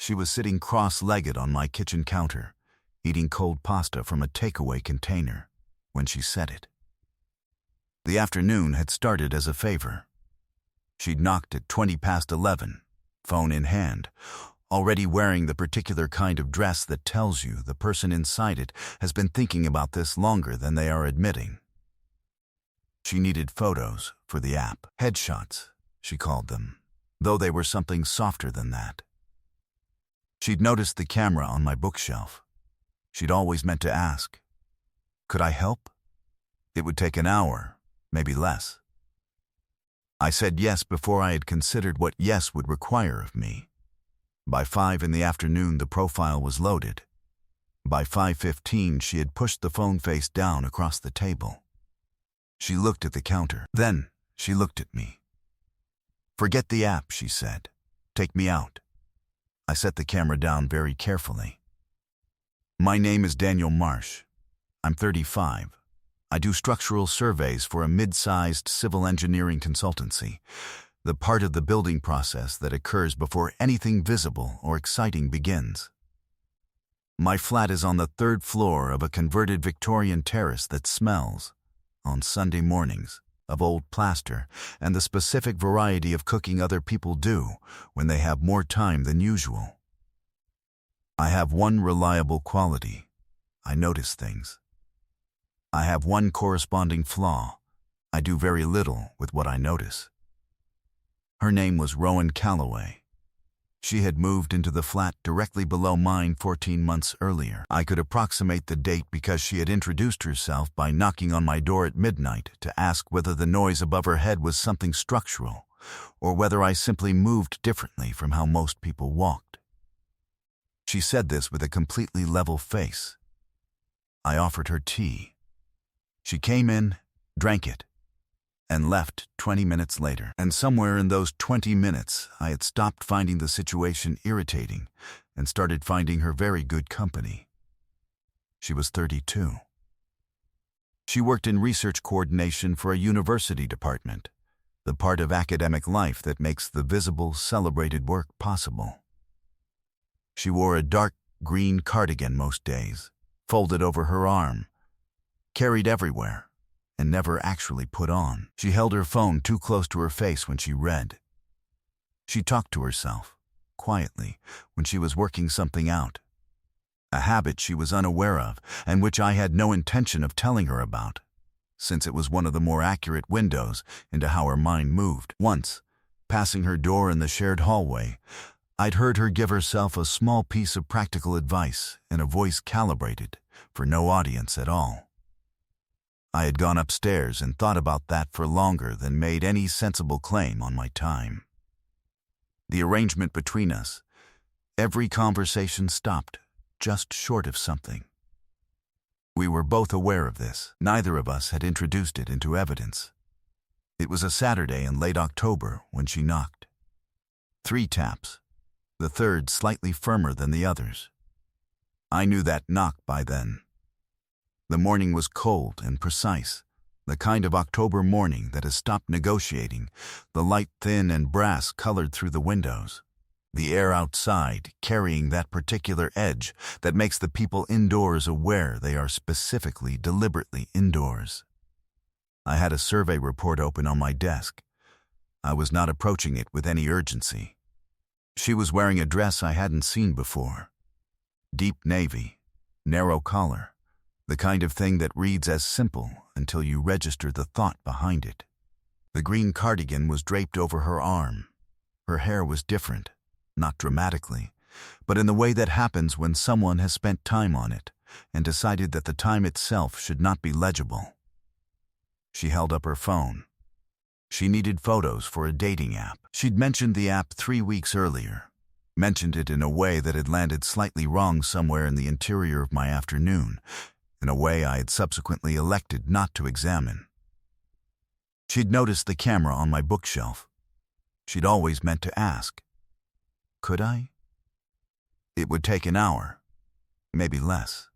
She was sitting cross-legged on my kitchen counter, eating cold pasta from a takeaway container, when she said it. The afternoon had started as a favor. She'd knocked at 11:20, phone in hand, already wearing the particular kind of dress that tells you the person inside it has been thinking about this longer than they are admitting. She needed photos for the app. Headshots, she called them, though they were something softer than that. She'd noticed the camera on my bookshelf. She'd always meant to ask, could I help? It would take an hour, maybe less. I said yes before I had considered what yes would require of me. By 5 in the afternoon, the profile was loaded. By 5:15, she had pushed the phone face down across the table. She looked at the counter. Then she looked at me. Forget the app, she said. Take me out. I set the camera down very carefully. My name is Daniel Marsh. I'm 35. I do structural surveys for a mid-sized civil engineering consultancy, the part of the building process that occurs before anything visible or exciting begins. My flat is on the 3rd floor of a converted Victorian terrace that smells, on Sunday mornings, of old plaster and the specific variety of cooking other people do when they have more time than usual. I have one reliable quality. I notice things. I have one corresponding flaw. I do very little with what I notice. Her name was Rowan Calloway. She had moved into the flat directly below mine 14 months earlier. I could approximate the date because she had introduced herself by knocking on my door at midnight to ask whether the noise above her head was something structural, or whether I simply moved differently from how most people walked. She said this with a completely level face. I offered her tea. She came in, drank it, and left 20 minutes later. And somewhere in those 20 minutes, I had stopped finding the situation irritating and started finding her very good company. She was 32. She worked in research coordination for a university department, the part of academic life that makes the visible, celebrated work possible. She wore a dark green cardigan most days, folded over her arm, carried everywhere, and never actually put on. She held her phone too close to her face when she read. She talked to herself, quietly, when she was working something out, a habit she was unaware of and which I had no intention of telling her about, since it was one of the more accurate windows into how her mind moved. Once, passing her door in the shared hallway, I'd heard her give herself a small piece of practical advice in a voice calibrated for no audience at all. I had gone upstairs and thought about that for longer than made any sensible claim on my time. The arrangement between us, every conversation stopped just short of something. We were both aware of this. Neither of us had introduced it into evidence. It was a Saturday in late October when she knocked. 3 taps, the third slightly firmer than the others. I knew that knock by then. The morning was cold and precise, the kind of October morning that has stopped negotiating, the light thin and brass colored through the windows, the air outside carrying that particular edge that makes the people indoors aware they are specifically, deliberately indoors. I had a survey report open on my desk. I was not approaching it with any urgency. She was wearing a dress I hadn't seen before. Deep navy, narrow collar. The kind of thing that reads as simple until you register the thought behind it. The green cardigan was draped over her arm. Her hair was different, not dramatically, but in the way that happens when someone has spent time on it and decided that the time itself should not be legible. She held up her phone. She needed photos for a dating app. She'd mentioned the app 3 weeks earlier, mentioned it in a way that had landed slightly wrong somewhere in the interior of my afternoon, in a way I had subsequently elected not to examine. She'd noticed the camera on my bookshelf. She'd always meant to ask, could I? It would take an hour, maybe less.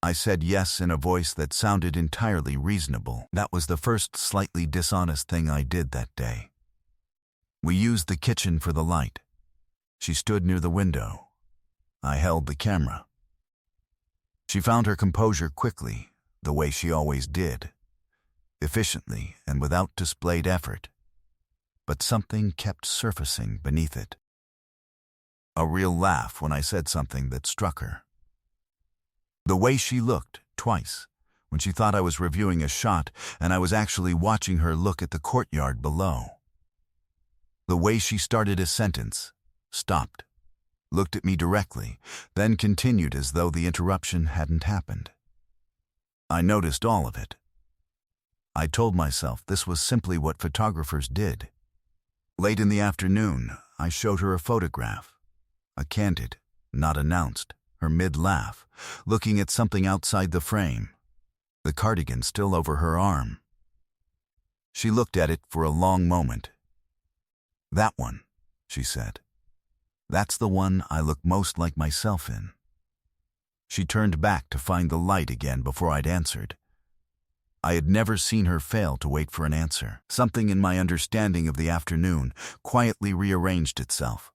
I said yes in a voice that sounded entirely reasonable. That was the first slightly dishonest thing I did that day. We used the kitchen for the light. She stood near the window. I held the camera. She found her composure quickly, the way she always did, efficiently and without displayed effort. But something kept surfacing beneath it. A real laugh when I said something that struck her. The way she looked, twice, when she thought I was reviewing a shot and I was actually watching her look at the courtyard below. The way she started a sentence, stopped, looked at me directly, then continued as though the interruption hadn't happened. I noticed all of it. I told myself this was simply what photographers did. Late in the afternoon, I showed her a photograph, a candid, not announced, her mid-laugh, looking at something outside the frame, the cardigan still over her arm. She looked at it for a long moment. "That one," she said. "That's the one I look most like myself in." She turned back to find the light again before I'd answered. I had never seen her fail to wait for an answer. Something in my understanding of the afternoon quietly rearranged itself.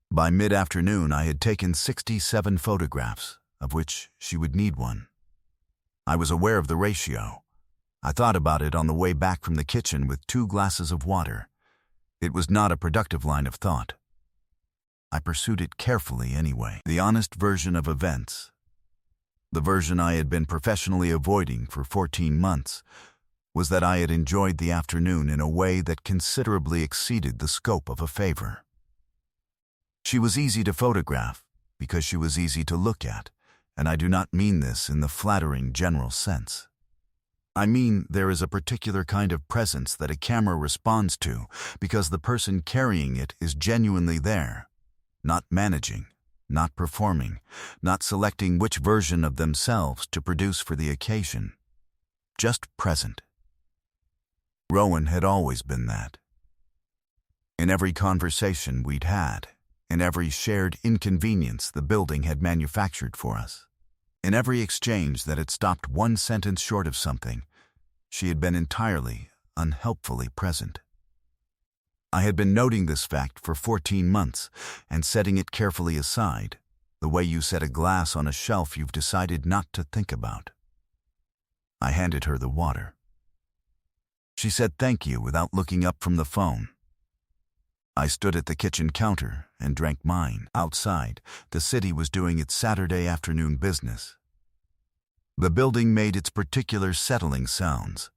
By mid-afternoon, I had taken 67 photographs, of which she would need one. I was aware of the ratio. I thought about it on the way back from the kitchen with 2 glasses of water. It was not a productive line of thought. I pursued it carefully anyway. The honest version of events, the version I had been professionally avoiding for 14 months, was that I had enjoyed the afternoon in a way that considerably exceeded the scope of a favor. She was easy to photograph because she was easy to look at, and I do not mean this in the flattering general sense. I mean there is a particular kind of presence that a camera responds to because the person carrying it is genuinely there, not managing, not performing, not selecting which version of themselves to produce for the occasion, just present. Rowan had always been that. In every conversation we'd had, in every shared inconvenience the building had manufactured for us, in every exchange that had stopped one sentence short of something, she had been entirely, unhelpfully present. I had been noting this fact for 14 months and setting it carefully aside, the way you set a glass on a shelf you've decided not to think about. I handed her the water. She said thank you without looking up from the phone. I stood at the kitchen counter and drank mine. Outside, the city was doing its Saturday afternoon business. The building made its particular settling sounds.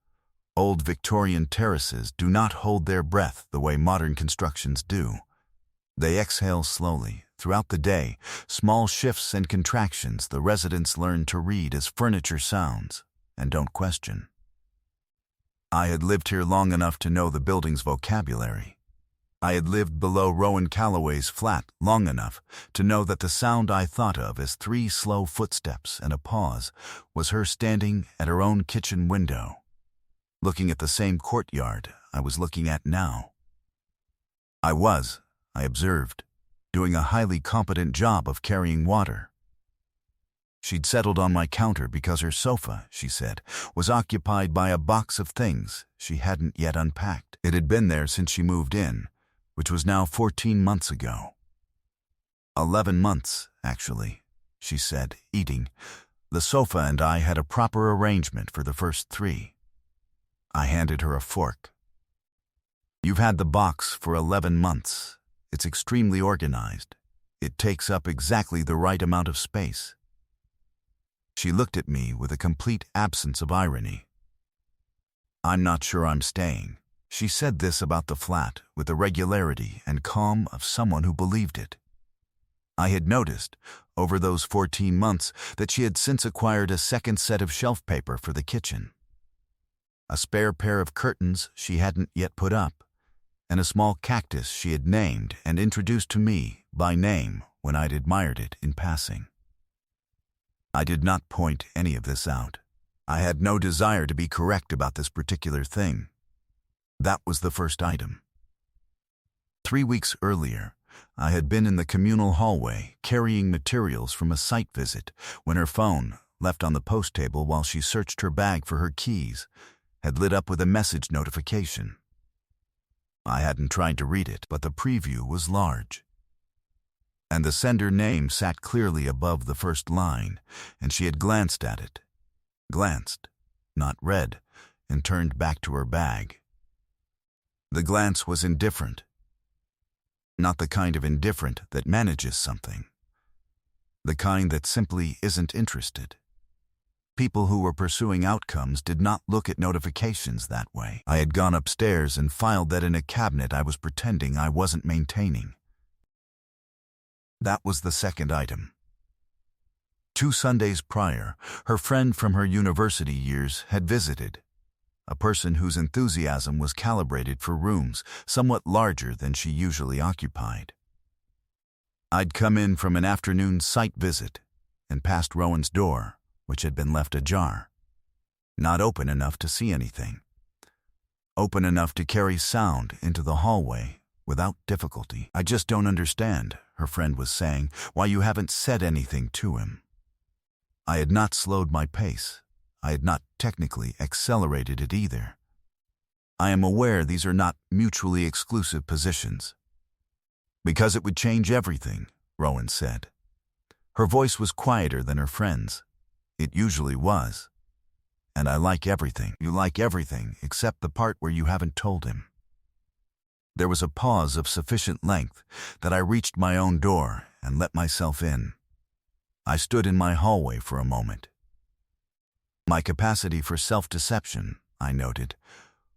Old Victorian terraces do not hold their breath the way modern constructions do. They exhale slowly. Throughout the day, small shifts and contractions the residents learn to read as furniture sounds and don't question. I had lived here long enough to know the building's vocabulary. I had lived below Rowan Calloway's flat long enough to know that the sound I thought of as 3 slow footsteps and a pause was her standing at her own kitchen window, looking at the same courtyard I was looking at now. I observed, doing a highly competent job of carrying water. She'd settled on my counter because her sofa, she said, was occupied by a box of things she hadn't yet unpacked. It had been there since she moved in, which was now 14 months ago. 11 months, actually, she said, eating. The sofa and I had a proper arrangement for the first 3. I handed her a fork. You've had the box for 11 months. It's extremely organized. It takes up exactly the right amount of space. She looked at me with a complete absence of irony. I'm not sure I'm staying. She said this about the flat with the regularity and calm of someone who believed it. I had noticed, over those 14 months, that she had since acquired a second set of shelf paper for the kitchen, a spare pair of curtains she hadn't yet put up, and a small cactus she had named and introduced to me by name when I'd admired it in passing. I did not point any of this out. I had no desire to be correct about this particular thing. That was the first item. 3 weeks earlier, I had been in the communal hallway carrying materials from a site visit when her phone, left on the post table while she searched her bag for her keys, had lit up with a message notification. I hadn't tried to read it, but the preview was large. and the sender name sat clearly above the first line, and she had glanced at it. Glanced, not read, and turned back to her bag. The glance was indifferent. Not the kind of indifferent that manages something. The kind that simply isn't interested. People who were pursuing outcomes did not look at notifications that way. I had gone upstairs and filed that in a cabinet I was pretending I wasn't maintaining. That was the second item. 2 Sundays prior, her friend from her university years had visited. A person whose enthusiasm was calibrated for rooms somewhat larger than she usually occupied. I'd come in from an afternoon site visit and passed Rowan's door, which had been left ajar. Not open enough to see anything. Open enough to carry sound into the hallway without difficulty. "I just don't understand," her friend was saying, "why you haven't said anything to him." I had not slowed my pace. I had not technically accelerated it either. I am aware these are not mutually exclusive positions. "Because it would change everything," Rowan said. Her voice was quieter than her friend's. It usually was. "And I like everything." "You like everything except the part where you haven't told him." There was a pause of sufficient length that I reached my own door and let myself in. I stood in my hallway for a moment. My capacity for self-deception, I noted,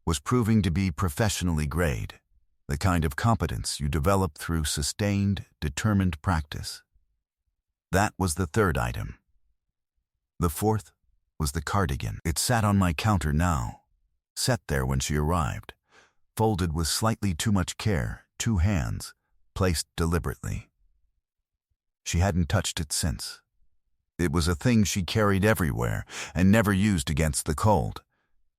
was proving to be professionally grade, the kind of competence you develop through sustained, determined practice. That was the third item. The fourth was the cardigan. It sat on my counter now, set there when she arrived, folded with slightly too much care, 2 hands, placed deliberately. She hadn't touched it since. It was a thing she carried everywhere and never used against the cold.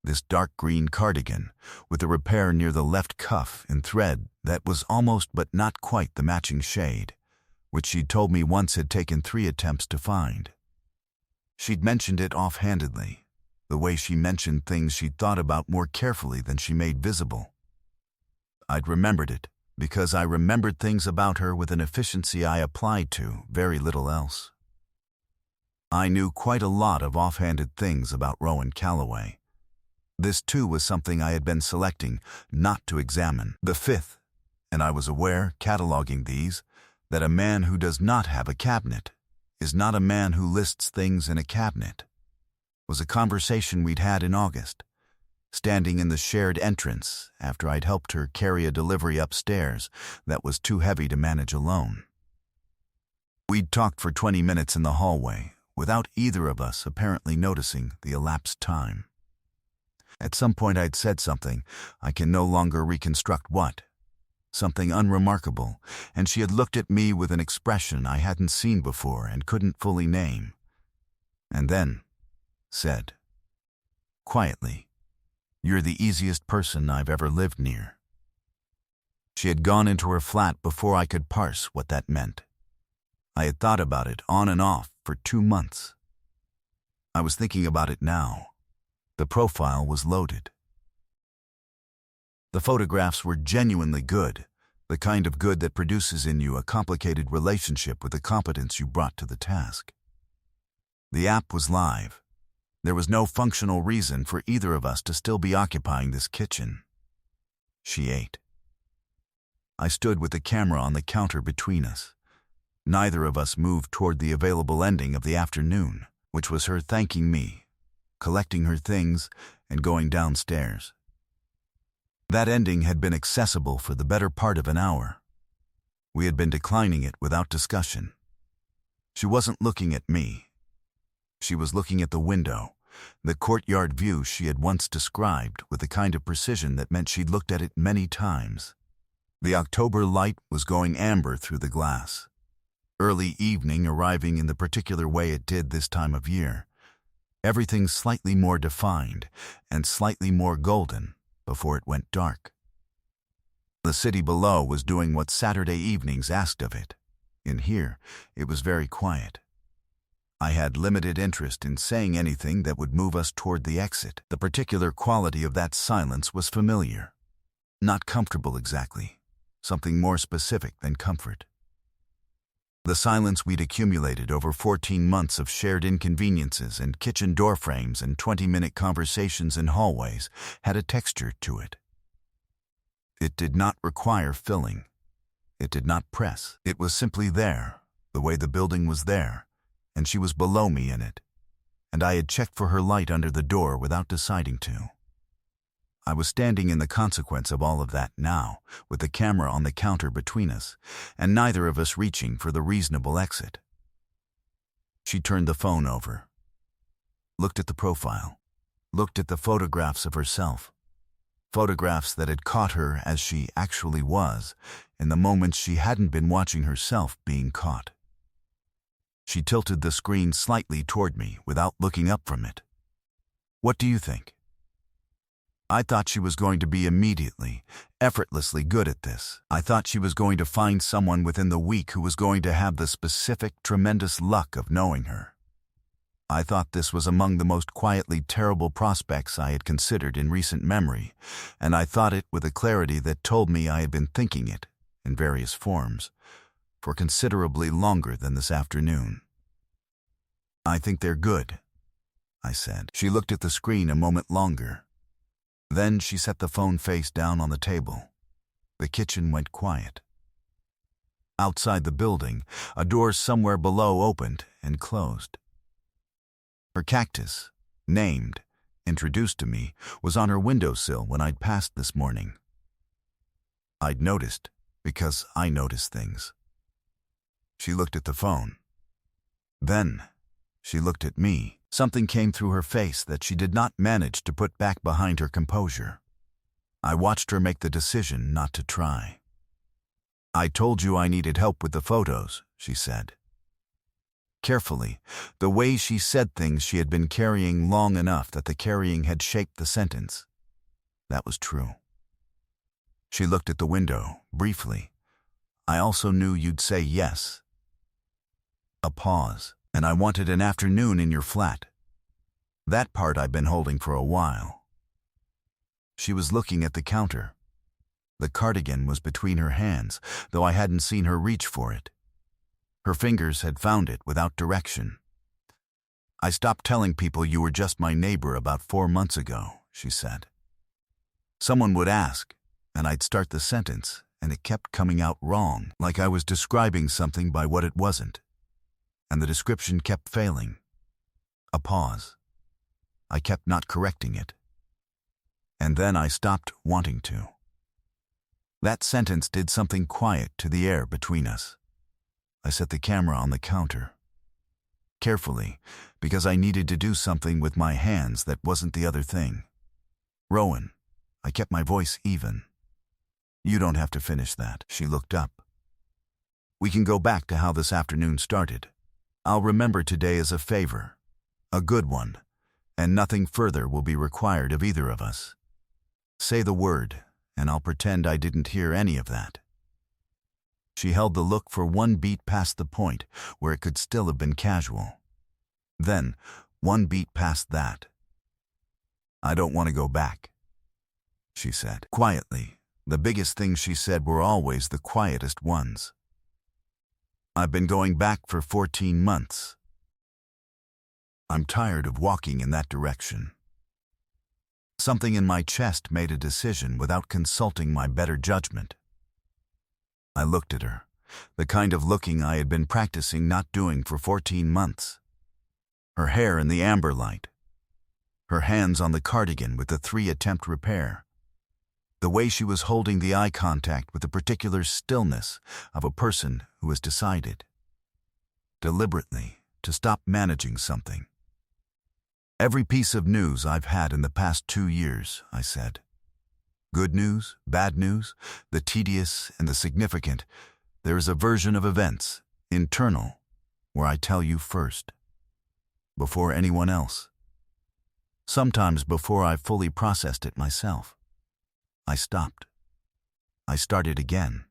This dark green cardigan, with a repair near the left cuff in thread that was almost but not quite the matching shade, which she'd told me once had taken 3 attempts to find. She'd mentioned it offhandedly, the way she mentioned things she'd thought about more carefully than she made visible. I'd remembered it, because I remembered things about her with an efficiency I applied to very little else. I knew quite a lot of offhanded things about Rowan Calloway. This too was something I had been selecting not to examine. The fifth, and I was aware, cataloging these, that a man who does not have a cabinet is not a man who lists things in a cabinet, was a conversation we'd had in August, standing in the shared entrance after I'd helped her carry a delivery upstairs that was too heavy to manage alone. We'd talked for 20 minutes in the hallway, without either of us apparently noticing the elapsed time. At some point I'd said something, I can no longer reconstruct what, something unremarkable, and she had looked at me with an expression I hadn't seen before and couldn't fully name. And then said, quietly, "You're the easiest person I've ever lived near." She had gone into her flat before I could parse what that meant. I had thought about it on and off for 2 months. I was thinking about it now. The profile was loaded. The photographs were genuinely good, the kind of good that produces in you a complicated relationship with the competence you brought to the task. The app was live. There was no functional reason for either of us to still be occupying this kitchen. She ate. I stood with the camera on the counter between us. Neither of us moved toward the available ending of the afternoon, which was her thanking me, collecting her things, and going downstairs. That ending had been accessible for the better part of an hour. We had been declining it without discussion. She wasn't looking at me. She was looking at the window, the courtyard view she had once described with the kind of precision that meant she'd looked at it many times. The October light was going amber through the glass. Early evening arriving in the particular way it did this time of year. Everything slightly more defined and slightly more golden before it went dark. The city below was doing what Saturday evenings asked of it. In here, it was very quiet. I had limited interest in saying anything that would move us toward the exit. The particular quality of that silence was familiar. Not comfortable exactly. Something more specific than comfort. The silence we'd accumulated over 14 months of shared inconveniences and kitchen door frames and 20-minute conversations in hallways had a texture to it. It did not require filling. It did not press. It was simply there, the way the building was there, and she was below me in it, and I had checked for her light under the door without deciding to. I was standing in the consequence of all of that now, with the camera on the counter between us, and neither of us reaching for the reasonable exit. She turned the phone over, looked at the profile, looked at the photographs of herself, photographs that had caught her as she actually was, in the moments she hadn't been watching herself being caught. She tilted the screen slightly toward me without looking up from it. "What do you think?" I thought she was going to be immediately, effortlessly good at this. I thought she was going to find someone within the week who was going to have the specific, tremendous luck of knowing her. I thought this was among the most quietly terrible prospects I had considered in recent memory, and I thought it with a clarity that told me I had been thinking it, in various forms, for considerably longer than this afternoon. "I think they're good," I said. She looked at the screen a moment longer. Then she set the phone face down on the table. The kitchen went quiet. Outside the building, a door somewhere below opened and closed. Her cactus, named, introduced to me, was on her windowsill when I'd passed this morning. I'd noticed, because I notice things. She looked at the phone. Then, she looked at me. Something came through her face that she did not manage to put back behind her composure. I watched her make the decision not to try. "I told you I needed help with the photos," she said. Carefully, the way she said things she had been carrying long enough that the carrying had shaped the sentence. That was true. She looked at the window, briefly. "I also knew you'd say yes." A pause. "And I wanted an afternoon in your flat. That part I've been holding for a while." She was looking at the counter. The cardigan was between her hands, though I hadn't seen her reach for it. Her fingers had found it without direction. "I stopped telling people you were just my neighbor about 4 months ago," she said. Someone would ask, and I'd start the sentence, and it kept coming out wrong, like I was describing something by what it wasn't. And the description kept failing. A pause. I kept not correcting it. And then I stopped wanting to. That sentence did something quiet to the air between us. I set the camera on the counter. Carefully, because I needed to do something with my hands that wasn't the other thing. "Rowan," I kept my voice even. "You don't have to finish that." She looked up. "We can go back to how this afternoon started. I'll remember today as a favor, a good one, and nothing further will be required of either of us. Say the word, and I'll pretend I didn't hear any of that." She held the look for one beat past the point where it could still have been casual. Then, one beat past that. "I don't want to go back," she said. Quietly, the biggest things she said were always the quietest ones. "I've been going back for 14 months. I'm tired of walking in that direction." Something in my chest made a decision without consulting my better judgment. I looked at her, the kind of looking I had been practicing not doing for 14 months. Her hair in the amber light. Her hands on the cardigan with the 3-attempt repair. The way she was holding the eye contact with the particular stillness of a person who has decided, deliberately, to stop managing something. "Every piece of news I've had in the past 2 years," I said. "Good news, bad news, the tedious and the significant, there is a version of events, internal, where I tell you first. Before anyone else. Sometimes before I've fully processed it myself. I stopped. I started again.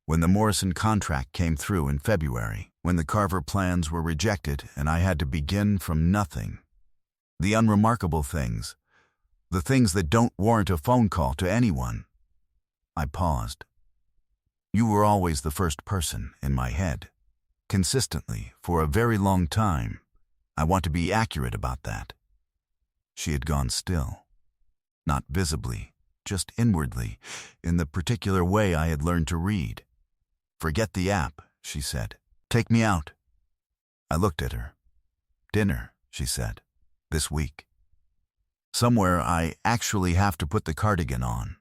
When the Morrison contract came through in February, when the Carver plans were rejected and I had to begin from nothing. The unremarkable things, the things that don't warrant a phone call to anyone." I paused. "You were always the first person in my head." Consistently, for a very long time. I want to be accurate about that. She had gone still. Not visibly, just inwardly, in the particular way I had learned to read. "Forget the app," she said. "Take me out." I looked at her. "Dinner," she said. "This week. Somewhere I actually have to put the cardigan on."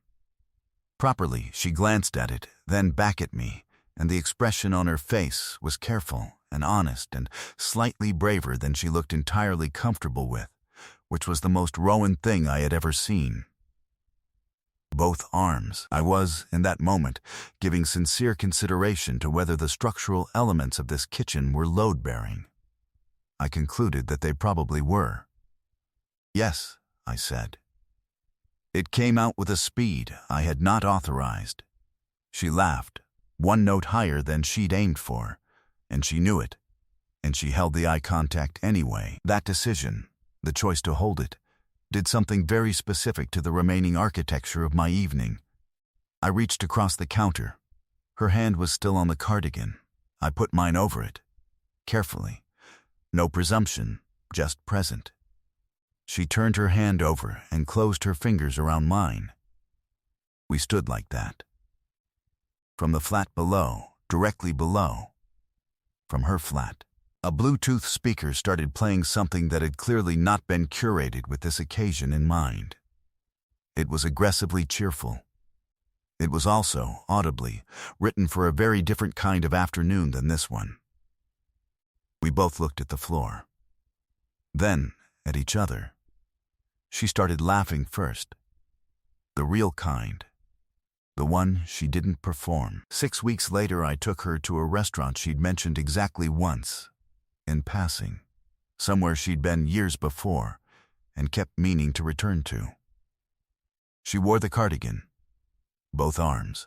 Properly, she glanced at it, then back at me, and the expression on her face was careful and honest and slightly braver than she looked entirely comfortable with, which was the most Rowan thing I had ever seen. Both arms. I was, in that moment, giving sincere consideration to whether the structural elements of this kitchen were load-bearing. I concluded that they probably were. "Yes," I said. It came out with a speed I had not authorized. She laughed, one note higher than she'd aimed for, and she knew it, and she held the eye contact anyway. That decision, the choice to hold it, did something very specific to the remaining architecture of my evening. I reached across the counter. Her hand was still on the cardigan. I put mine over it, carefully. No presumption, just present. She turned her hand over and closed her fingers around mine. We stood like that. From the flat below, directly below, from her flat, a Bluetooth speaker started playing something that had clearly not been curated with this occasion in mind. It was aggressively cheerful. It was also, audibly, written for a very different kind of afternoon than this one. We both looked at the floor. Then, at each other. She started laughing first. The real kind. The one she didn't perform. 6 weeks later, I took her to a restaurant she'd mentioned exactly once, in passing, somewhere she'd been years before and kept meaning to return to. She wore the cardigan, both arms.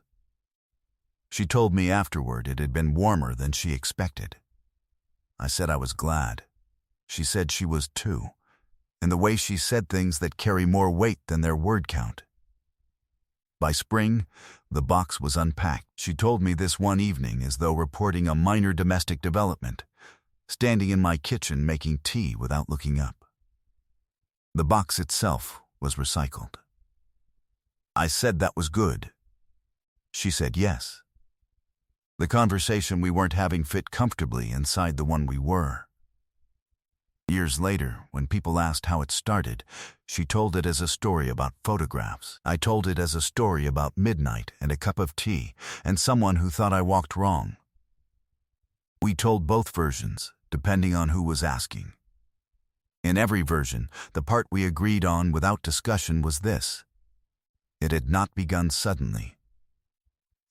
She told me afterward it had been warmer than she expected. I said I was glad. She said she was too, in the way she said things that carry more weight than their word count. By spring, the box was unpacked. She told me this one evening as though reporting a minor domestic development, standing in my kitchen making tea without looking up. The box itself was recycled. I said that was good. She said yes. The conversation we weren't having fit comfortably inside the one we were. Years later, when people asked how it started, she told it as a story about photographs. I told it as a story about midnight and a cup of tea and someone who thought I walked wrong. We told both versions, depending on who was asking. In every version, the part we agreed on without discussion was this. It had not begun suddenly.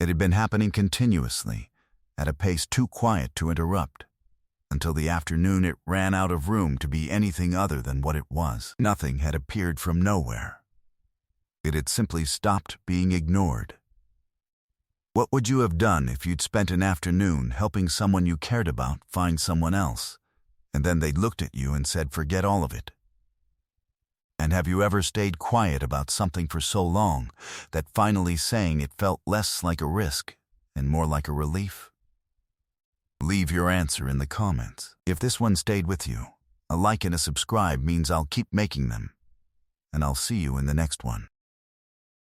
It had been happening continuously, at a pace too quiet to interrupt, until the afternoon it ran out of room to be anything other than what it was. Nothing had appeared from nowhere. It had simply stopped being ignored. What would you have done if you'd spent an afternoon helping someone you cared about find someone else, and then they'd looked at you and said, "Forget all of it"? And have you ever stayed quiet about something for so long that finally saying it felt less like a risk and more like a relief? Leave your answer in the comments. If this one stayed with you, a like and a subscribe means I'll keep making them. And I'll see you in the next one.